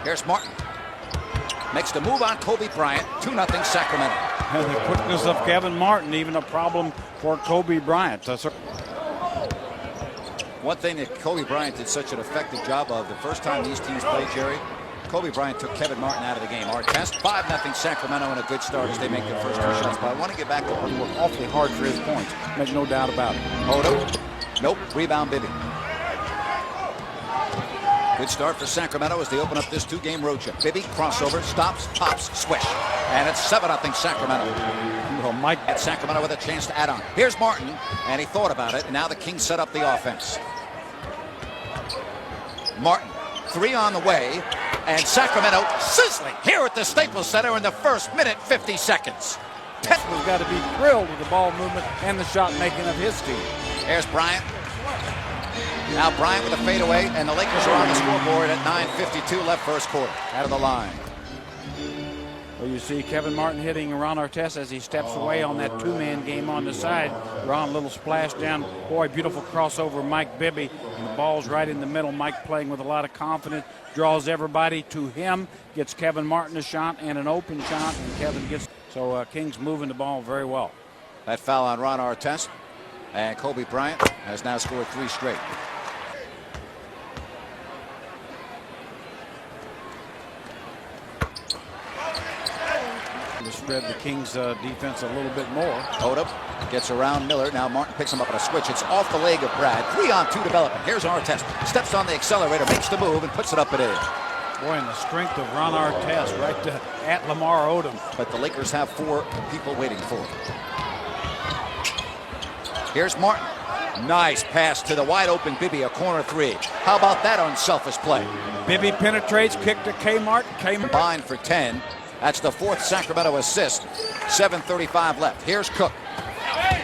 Here's Martin. Makes the move on Kobe Bryant. 2-0 Sacramento. And the quickness of Kevin Martin, even a problem for Kobe Bryant. One thing that Kobe Bryant did such an effective job of the first time these teams played, Jerry, Kobe Bryant took Kevin Martin out of the game. Artest, 5-0 Sacramento, and a good start as they make their first 2 shots. But I want to get back to He worked awfully hard for his points. Make no doubt about it. Odom. Nope. Rebound, Bibby. Good start for Sacramento as they open up this 2-game road trip. Bibby, crossover, stops, pops, swish. And it's 7-0 Sacramento. Well, Mike at Sacramento with a chance to add on. Here's Martin, and he thought about it, and now the Kings set up the offense. Martin, 3 on the way, and Sacramento sizzling here at the Staples Center in the first minute, 50 seconds. has got to be thrilled with the ball movement and the shot making of his team. Here's Bryant. Now Bryant with a fadeaway, and the Lakers are on the scoreboard at 9:52 left first quarter. Out of the line. Well, you see Kevin Martin hitting Ron Artest as he steps away on that 2-man game on the side. Ron, a little splash down. Boy, beautiful crossover, Mike Bibby. And the ball's right in the middle. Mike playing with a lot of confidence. Draws everybody to him. Gets Kevin Martin a shot and an open shot. And Kevin gets... So Kings moving the ball very well. That foul on Ron Artest. And Kobe Bryant has now scored 3 straight. To spread the Kings defense a little bit more. Odom gets around Miller. Now Martin picks him up on a switch. It's off the leg of Brad. 3-on-2 development. Here's Artest. Steps on the accelerator, makes the move, and puts it up and in. Boy, and the strength of Ron Artest right at Lamar Odom. But the Lakers have 4 people waiting for him. Here's Martin. Nice pass to the wide open Bibby, a corner 3. How about that unselfish play? Bibby penetrates, kick to K.Martin. Combined for 10. That's the 4th Sacramento assist. 7:35 left. Here's Cook.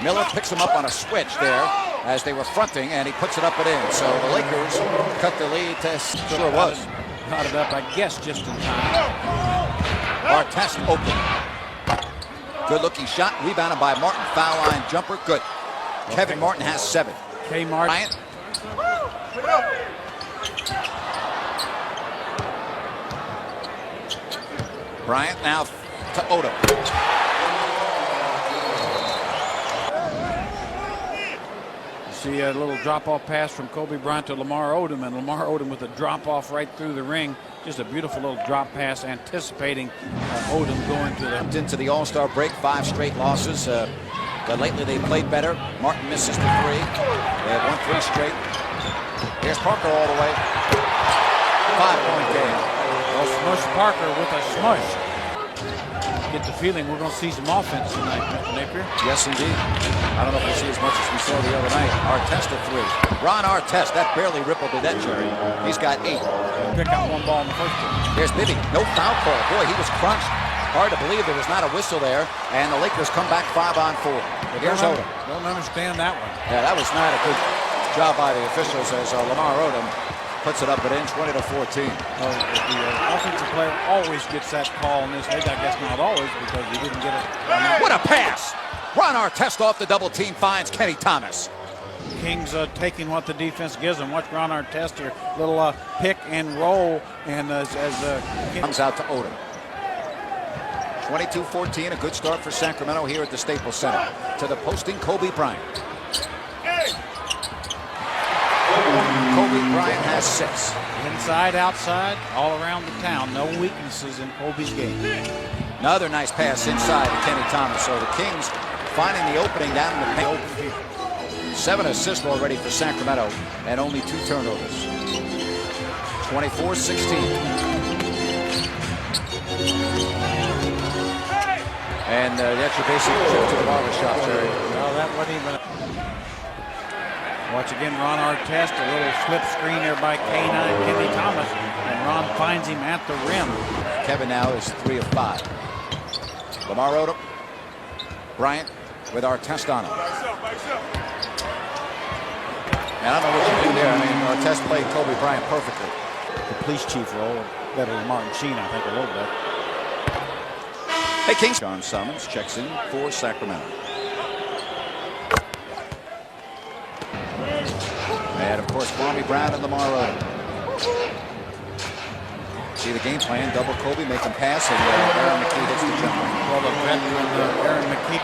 Miller picks him up on a switch there as they were fronting, and he puts it up and in. So the Lakers cut the lead to... Sure was. Got it up, I guess, just in time. Artest open. Good-looking shot, rebounded by Martin. Foul line jumper, good. Okay. Kevin Martin has 7. K.Martin. Bryant now to Odom. You see a little drop-off pass from Kobe Bryant to Lamar Odom, and Lamar Odom with a drop-off right through the ring. Just a beautiful little drop pass, anticipating Odom going to into the All-Star break. 5 straight losses. But lately they played better. Martin misses the 3. They have won 3 straight. Here's Parker all the way. 5-point game. Well, Smush Parker with a smush. Get the feeling we're going to see some offense tonight, Mr. Napier. Yes, indeed. I don't know if we'll see as much as we saw the other night. Artest at 3. Ron Artest, that barely rippled the net, Jerry. He's got 8. Pick out 1 ball in the first game. Here's Bibby. No foul call. Boy, he was crunched. Hard to believe there was not a whistle there. And the Lakers come back 5-on-4. Here's Odom. Don't understand that one. Yeah, that was not a good job by the officials as Lamar Odom puts it up and in, 20-14. The offensive player always gets that call in this league. I guess not always because he didn't get it. What a pass! Ron Artest off the double team finds Kenny Thomas. Kings taking what the defense gives them. Watch Ron Artest here. Little pick and roll. And comes out to Odom. 22-14, a good start for Sacramento here at the Staples Center. To the posting, Kobe Bryant. Kobe Bryant has 6. Inside, outside, all around the town. No weaknesses in Kobe's game. Another nice pass inside to Kenny Thomas. So the Kings finding the opening down in the paint. 7 assists already for Sacramento and only 2 turnovers. 24-16. And that's your basic trip to the barbershop, Jerry. Well, that wasn't even... Watch again, Ron Artest, a little slip screen there by K9, Kenny Thomas, and Ron finds him at the rim. Kevin now is 3 of 5. Lamar Odom, Bryant with Artest on him. And I don't know what you do there. I mean, Artest played Kobe Bryant perfectly. The police chief role, better than Martin Sheen, I think, a little bit. Hey, Kings. John Summons checks in for Sacramento. And, of course, Kwame Brown and Lamar Odom. See the game plan, double Kobe, make him pass, and Aaron McKie hits the jumper. Well, the veteran Aaron McKie.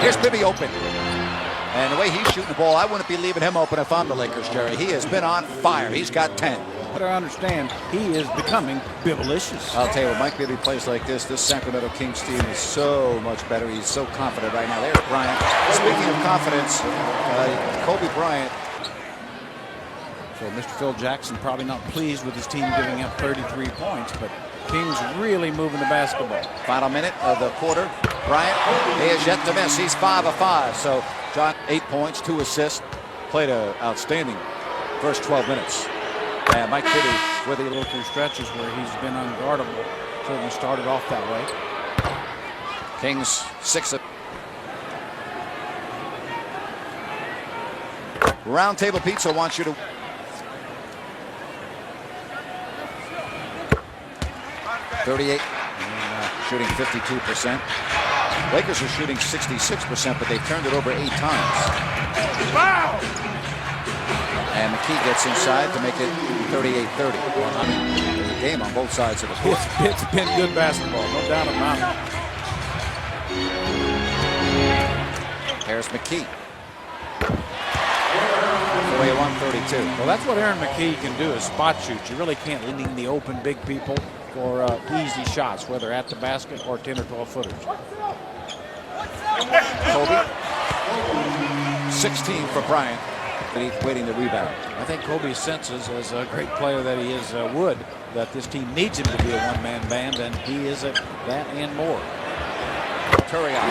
Here's Bibby open. And the way he's shooting the ball, I wouldn't be leaving him open if I'm the Lakers, Jerry. He has been on fire. He's got 10. But I understand he is becoming Bibblicious. I'll tell you what, Mike Bibby plays like this Sacramento Kings team is so much better. He's so confident right now. There's Bryant. Speaking of confidence, Kobe Bryant. So Mr. Phil Jackson probably not pleased with his team giving up 33 points, but Kings really moving the basketball. Final minute of the quarter. Bryant, he has yet to miss. He's 5 of 5. So John, 8 points, 2 assists. Played an outstanding first 12 minutes. And Mike Bibby with a little through stretches where he's been unguardable. Certainly started off that way. Kings 6 of. Roundtable Pizza wants you to. .38, shooting 52%. Lakers are shooting 66%, but they've turned it over 8 times. Wow! And McKie gets inside to make it 38-30. Well, I mean, there's a game on both sides of the court. It's been good basketball, no doubt about it. There's McKie. Away 132. Well, that's what Aaron McKie can do, is spot shoot. You really can't lean the open big people for easy shots, whether at the basket or 10 or 12 footers. Kobe. 16 for Bryant. But he's waiting to rebound. I think Kobe senses, as a great player that he is, would, that this team needs him to be a one-man band, and he is at that and more. Turion.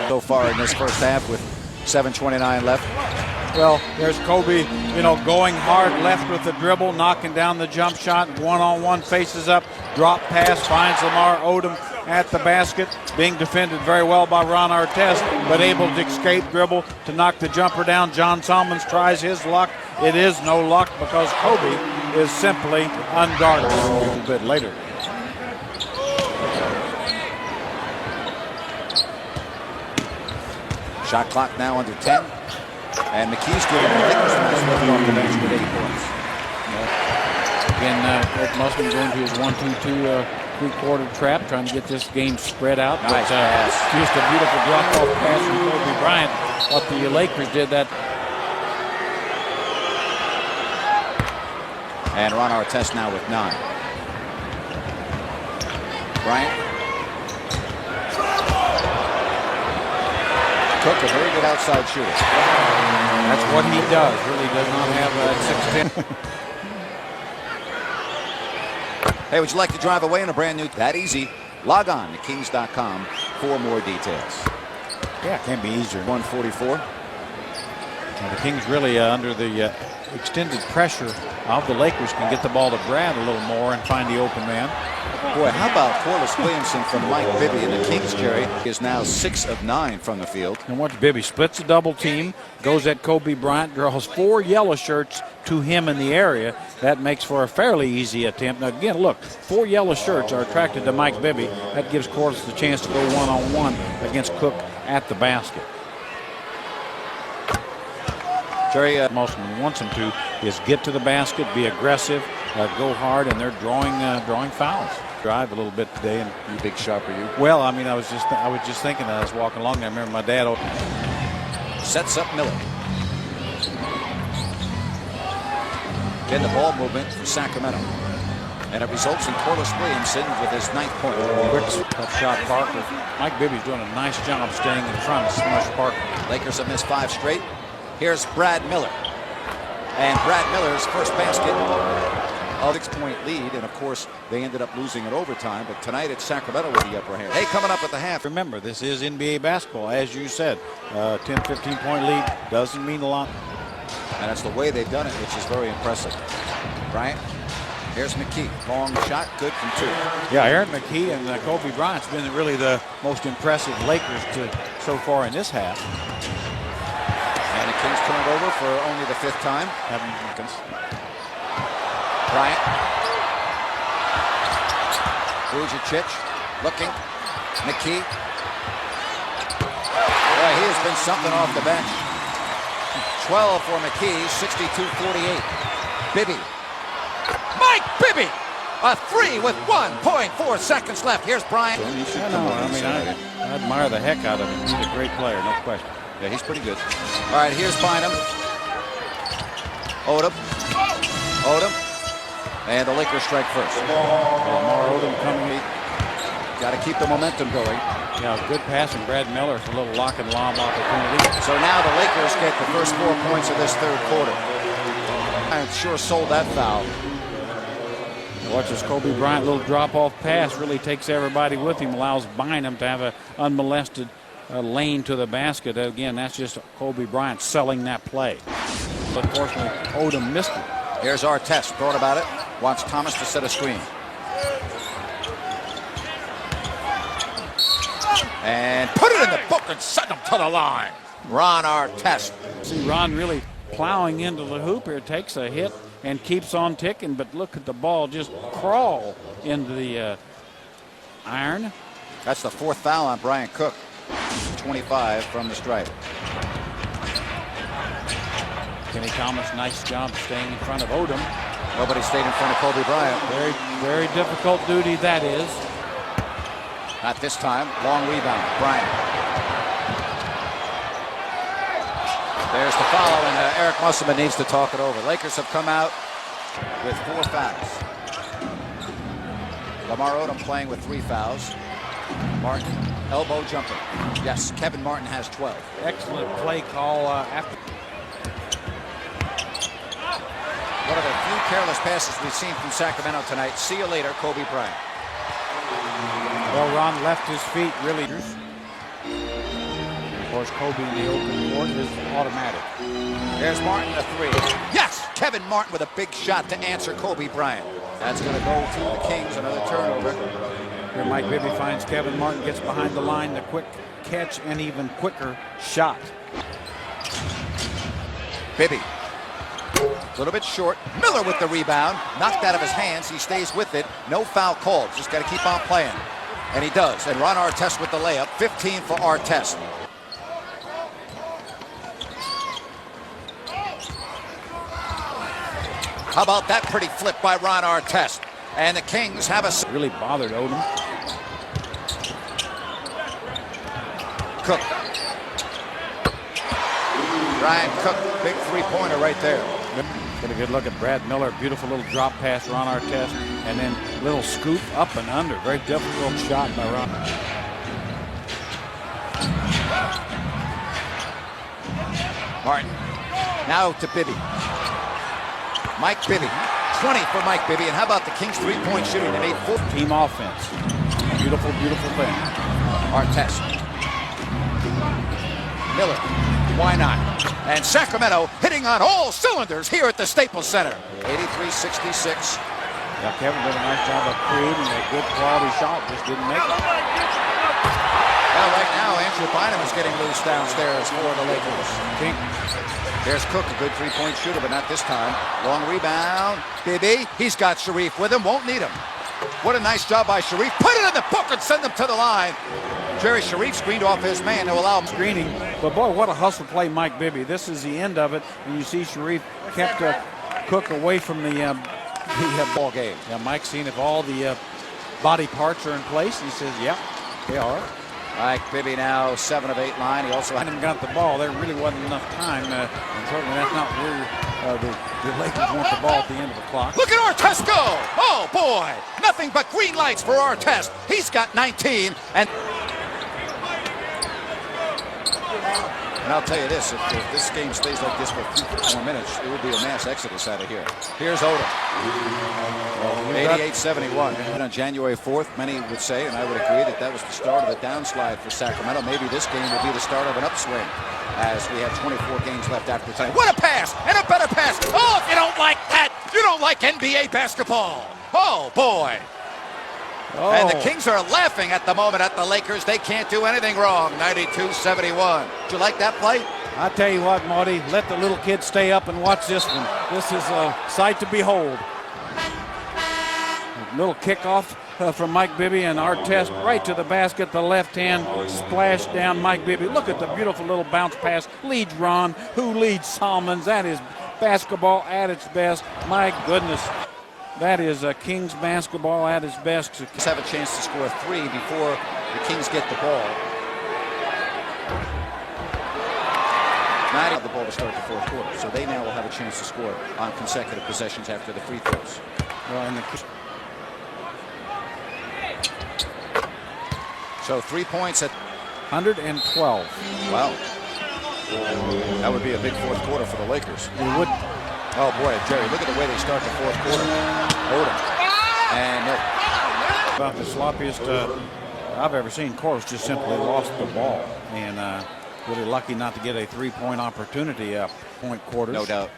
So far in this first half with 7:29 left. Well, there's Kobe, going hard left with the dribble, knocking down the jump shot, one-on-one, faces up, drop pass, finds Lamar Odom at the basket, being defended very well by Ron Artest, but able to escape dribble to knock the jumper down. John Solomons tries his luck. It is no luck because Kobe is simply unguarded. A little bit later. Shot clock now under 10. And McKie's giving the Lakers a nice lift off the bench with 8 points. Again, Coach Musselman going to his 1-2-2 three-quarter trap, trying to get this game spread out. Nice pass. Just a beautiful drop-off pass from Kobe Bryant. What the Lakers did that. And Ron Artest now with 9. Bryant. Cook, a very good outside shooter. That's what he does. Really does not have that 6'10". Hey, would you like to drive away in a brand new? That easy. Log on to Kings.com for more details. Yeah, it can't be easier. 144. Now, the Kings really under the extended pressure of the Lakers can get the ball to Brad a little more and find the open man. Boy, how about Corliss Williamson from Mike Bibby, and the Kings, Jerry, is now 6 of 9 from the field. And watch Bibby splits a double team, goes at Kobe Bryant, draws 4 yellow shirts to him in the area. That makes for a fairly easy attempt. Now again, look, 4 yellow shirts are attracted to Mike Bibby. That gives Corliss the chance to go one-on-one against Cook at the basket. Jerry, Musselman wants him to is get to the basket, be aggressive, go hard, and they're drawing fouls. Drive a little bit today, and you big shot for you. Well, I mean, I was just thinking that I was walking along. I remember my dad sets up Miller. Again, the ball movement for Sacramento, and it results in Corliss Williamson with his 9th point. Tough shot, Parker. Mike Bibby's doing a nice job staying in front of Smush Parker. Lakers have missed 5 straight. Here's Brad Miller, and Brad Miller's first basket. A 6-point lead, and of course they ended up losing in overtime, but tonight it's Sacramento with the upper hand. Hey, coming up at the half. Remember, this is NBA basketball, as you said. 10-15 point lead doesn't mean a lot. And that's the way they've done it, which is very impressive. Bryant, here's McKie, long shot, good from 2. Yeah, Aaron McKie and Kobe Bryant's been really the most impressive Lakers so far in this half. And the Kings turned over for only the 5th time. Bryant. Vujacic looking. McKie. Boy, he has been something off the bench. 12 for McKie, 62-48. Bibby. Mike Bibby! A three with 1.4 seconds left. Here's Bryant. I admire the heck out of him. He's a great player, no question. Yeah, he's pretty good. All right, here's Bynum. Odom. And the Lakers strike first. Lamar Odom coming in. Got to keep the momentum going. Yeah, good pass from Brad Miller. It's a little lock and lob opportunity. So now the Lakers get the first 4 points of this third quarter. I sure sold that foul. Watch this Kobe Bryant little drop-off pass. Really takes everybody with him. Allows Bynum to have an unmolested lane to the basket. Again, that's just Kobe Bryant selling that play. But fortunately, Odom missed it. Here's Artest. Thought about it. Wants Thomas to set a screen. And put it in the book and send him to the line. Ron Artest. See Ron really plowing into the hoop here. Takes a hit and keeps on ticking. But look at the ball just crawl into the iron. That's the 4th foul on Brian Cook. 25 from the stripe. Kenny Thomas, nice job staying in front of Odom. Nobody stayed in front of Kobe Bryant. Very, very difficult duty that is. Not this time. Long rebound. Bryant. There's the foul, and Eric Musselman needs to talk it over. Lakers have come out with 4 fouls. Lamar Odom playing with 3 fouls. Martin, elbow jumper. Yes, Kevin Martin has 12. Excellent play call after. One of the few careless passes we've seen from Sacramento tonight. See you later, Kobe Bryant. Well, Ron left his feet really. Of course, Kobe in the open court is automatic. There's Martin, a 3. Yes! Kevin Martin with a big shot to answer Kobe Bryant. That's going to go to the Kings. Another turnover. Here Mike Bibby finds Kevin Martin, gets behind the line, the quick catch and even quicker shot. Bibby. A little bit short. Miller with the rebound. Knocked out of his hands. He stays with it. No foul called. Just got to keep on playing. And he does. And Ron Artest with the layup. 15 for Artest. How about that pretty flip by Ron Artest? And the Kings have a... Really bothered Odom. Cook. Ryan Cook, big 3-pointer right there. Get a good look at Brad Miller. Beautiful little drop pass, Ron Artest. And then little scoop up and under. Very difficult shot by Ron. Martin. Now to Bibby. Mike Bibby. 20 for Mike Bibby. And how about the Kings 3-point shooting? They made 4. Team offense. Beautiful, beautiful thing. Artest. Miller. Why not? And Sacramento hitting on all cylinders here at the Staples Center. 83-66. Yeah, Kevin did a nice job of creating a good quality shot. Just didn't make it. Well, right now, Andrew Bynum is getting loose downstairs for the Lakers. There's Cook, a good 3-point shooter, but not this time. Long rebound. Bibby. He's got Sharif with him. Won't need him. What a nice job by Sharif. Put it in the book and send him to the line. Jerry Sharif screened off his man to allow him screening. But boy, what a hustle play, Mike Bibby. This is the end of it. And you see Sharif kept Cook away from the ball game. Yeah, Mike's seen if all the body parts are in place. He says, yep, they are. Mike Bibby now 7 of 8 line. He also hadn't got the ball. There really wasn't enough time. And certainly that's not where the Lakers want the ball at the end of the clock. Look at Artest go! Oh, boy! Nothing but green lights for Artest. He's got 19. And I'll tell you this, if this game stays like this for a few more minutes, it would be a mass exodus out of here. Here's Odom. 88-71. And on January 4th, many would say, and I would agree, that was the start of a downslide for Sacramento. Maybe this game will be the start of an upswing as we have 24 games left after tonight. What a pass! And a better pass! Oh, if you don't like that, you don't like NBA basketball. Oh, boy. Oh. And the Kings are laughing at the moment at the Lakers. They can't do anything wrong. 92-71. Did you like that play? I tell you what, Marty, let the little kids stay up and watch this one. This is a sight to behold. A little kickoff from Mike Bibby, and Artest right to the basket, the left hand splash down. Mike Bibby, look at the beautiful little bounce pass, leads Ron, who leads Salmons. That is basketball at its best. My goodness, that is Kings basketball at its best. Kings have a chance to score 3 before the Kings get the ball. 9 of the ball to start the fourth quarter, so they now will have a chance to score on consecutive possessions after the free throws. Well, so 3 points at 112. Wow. That would be a big fourth quarter for the Lakers. It would. Oh boy, Jerry, look at the way they start the fourth quarter. Odom. And no. About the sloppiest I've ever seen. Course just simply lost the ball, and really lucky not to get a three-point opportunity point quarters. No doubt.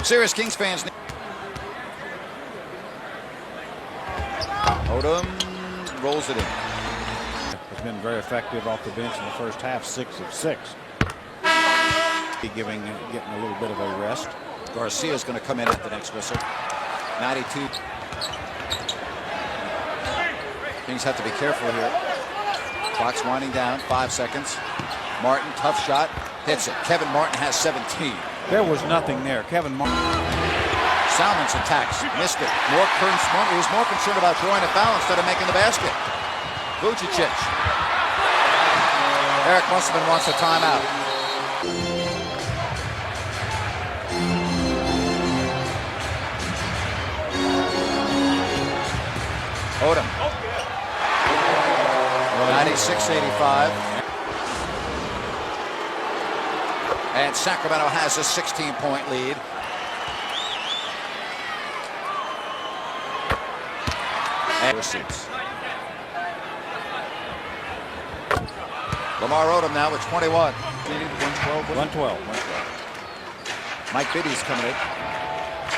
Serious Kings fans. Odom rolls it in. Has been very effective off the bench in the first half, 6 of 6. Getting a little bit of a rest. Garcia's going to come in at the next whistle. 92. Kings have to be careful here. Clock's winding down. 5 seconds. Martin, tough shot, hits it. Kevin Martin has 17. There was nothing there. Kevin Martin. Salmons attacks, missed it. He was more concerned about drawing a foul instead of making the basket. Vujicic. Eric Musselman wants a timeout. Odom. 96-85. And Sacramento has a 16-point lead. And receipts. Lamar Odom now with 21. 112. Mike Bibby's coming in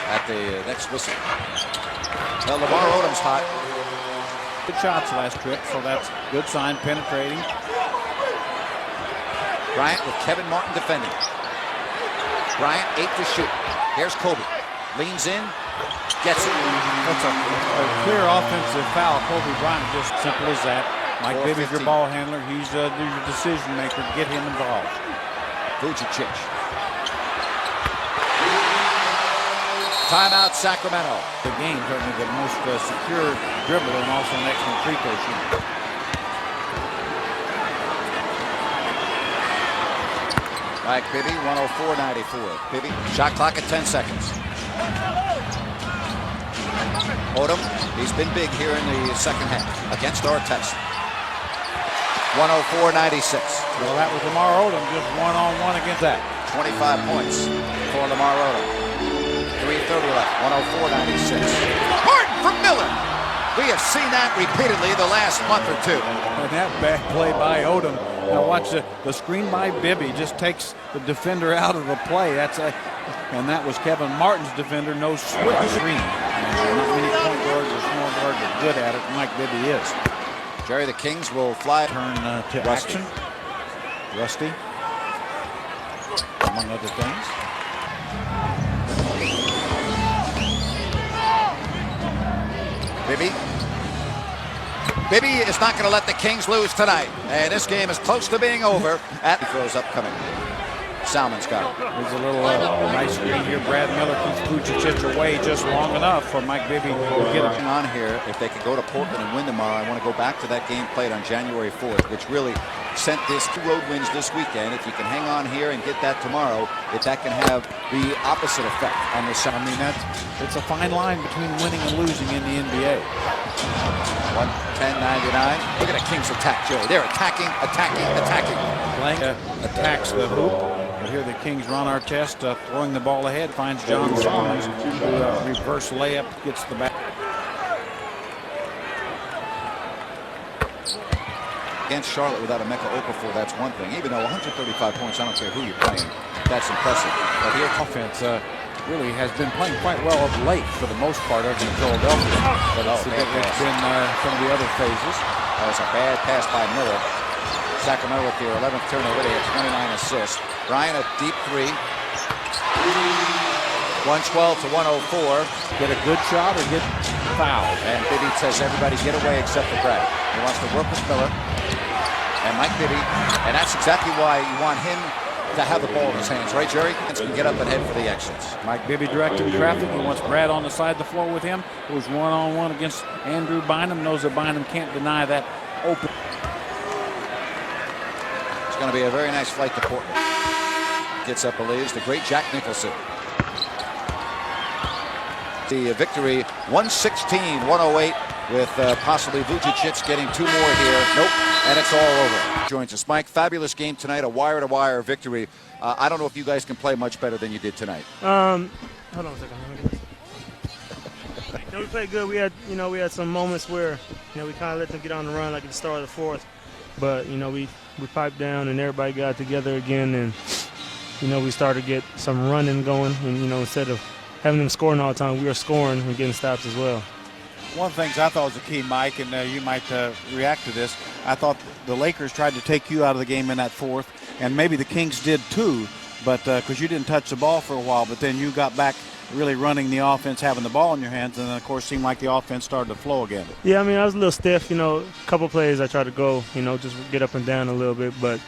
at the next whistle. Well, Lamar Odom's hot. Good shots last trip, so that's good sign. Penetrating. Bryant with Kevin Martin defending. Bryant 8 to shoot. Here's Kobe. Leans in. Gets it. That's a clear offensive foul. Kobe Bryant, just simple as that. Mike Bibby's your ball handler. He's your decision maker. Get him involved. Vujicic. Timeout, Sacramento. The game certainly the most secure dribble and also an excellent free throw shooter. Mike Bibby, 104-94. Bibby, shot clock at 10 seconds. Odom, he's been big here in the second half against Artest. 104-96. Well, that was Lamar Odom just one-on-one against that. 25 points for Lamar Odom. 3:30 left, 104-96. Martin from Miller. We have seen that repeatedly the last month or two. And that back play by Odom. Now watch the screen by Bibby just takes the defender out of the play. And that was Kevin Martin's defender. No switch screen. And not many point guards or small guards are good at it. Mike Bibby is. Jerry, the Kings will fly. Turn to action. Rusty, among other things. Bibby is not going to let the Kings lose tonight. And this game is close to being over. At throws upcoming. Salmon's got it. There's a little nice screen here. Brad Miller keeps Vujicic away just long enough for Mike Bibby to get it on here. If they could go to Portland and win tomorrow, I want to go back to that game played on January 4th, which really sent this 2 road wins this weekend. If you can hang on here and get that tomorrow, if that can have the opposite effect on the side. I mean, it's a fine line between winning and losing in the NBA. 110-99. Look at the Kings attack, Joe. They're attacking. Blank attacks the hoop. But here the Kings run Artest, throwing the ball ahead, finds John Salmons, who reverse layup, gets the back. Against Charlotte without a Emeka Okafor, that's one thing. Even though 135 points, I don't care who you're playing. That's impressive. But here, offense really has been playing quite well of late for the most part over in Philadelphia. But it's been some of the other phases. That was a bad pass by Miller. Sacramento with their 11th turnover. They had 29 assists. Bryant a deep 3. 112 to 104. Get a good shot or get fouled. And Bibby says everybody get away except for Brad. He wants to work with Miller and Mike Bibby, and that's exactly why you want him to have the ball in his hands, right, Jerry? He can get up and head for the exits. Mike Bibby directing traffic. He wants Brad on the side of the floor with him. Goes one-on-one against Andrew Bynum. Knows that Bynum can't deny that open. It's going to be a very nice flight to Portland. Gets up, believes, the great Jack Nicholson. The victory, 116-108, with possibly Vucic getting 2 more here. Nope, and it's all over. Joins us. Mike, fabulous game tonight, a wire-to-wire victory. I don't know if you guys can play much better than you did tonight. Hold on a second. We played good. We had some moments where, we kind of let them get on the run like at the start of the fourth. But, we piped down and everybody got together again, and, we started to get some running going. And, instead of having them scoring all the time, we were scoring and getting stops as well. One of the things I thought was a key, Mike, and you might react to this, I thought the Lakers tried to take you out of the game in that fourth, and maybe the Kings did too, but because you didn't touch the ball for a while, but then you got back really running the offense, having the ball in your hands, and then, of course, seemed like the offense started to flow again. Yeah, I was a little stiff. A couple plays I tried to go, just get up and down a little bit, but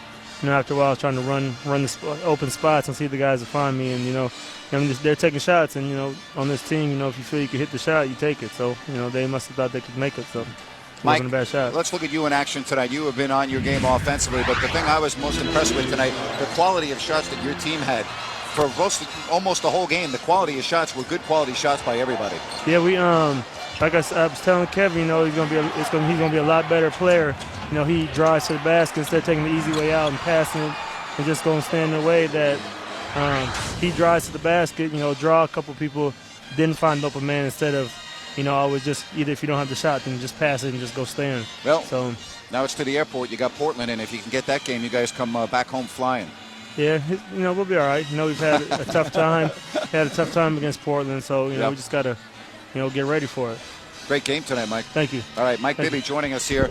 after a while I was trying to run the open spots and see if the guys would find me, and they're taking shots, and on this team, if you feel you can hit the shot, you take it. So they must have thought they could make it. So it Mike, wasn't a bad shot. Let's look at you in action tonight. You have been on your game offensively, but the thing I was most impressed with tonight, the quality of shots that your team had. For almost the whole game, the quality of shots were good quality shots by everybody. Yeah, we like I was telling Kevin, he's gonna be a lot better player. He drives to the basket instead of taking the easy way out and passing it and just going to stand in the way that he drives to the basket, draw a couple people, didn't find an open man instead of, always just either if you don't have the shot, then just pass it and just go stand. Well, so now it's to the airport. You got Portland, and if you can get that game, you guys come back home flying. Yeah, we'll be all right. We've had a tough time. Against Portland, so we just got to, get ready for it. Great game tonight, Mike. Thank you. All right, Mike Bibby joining us here.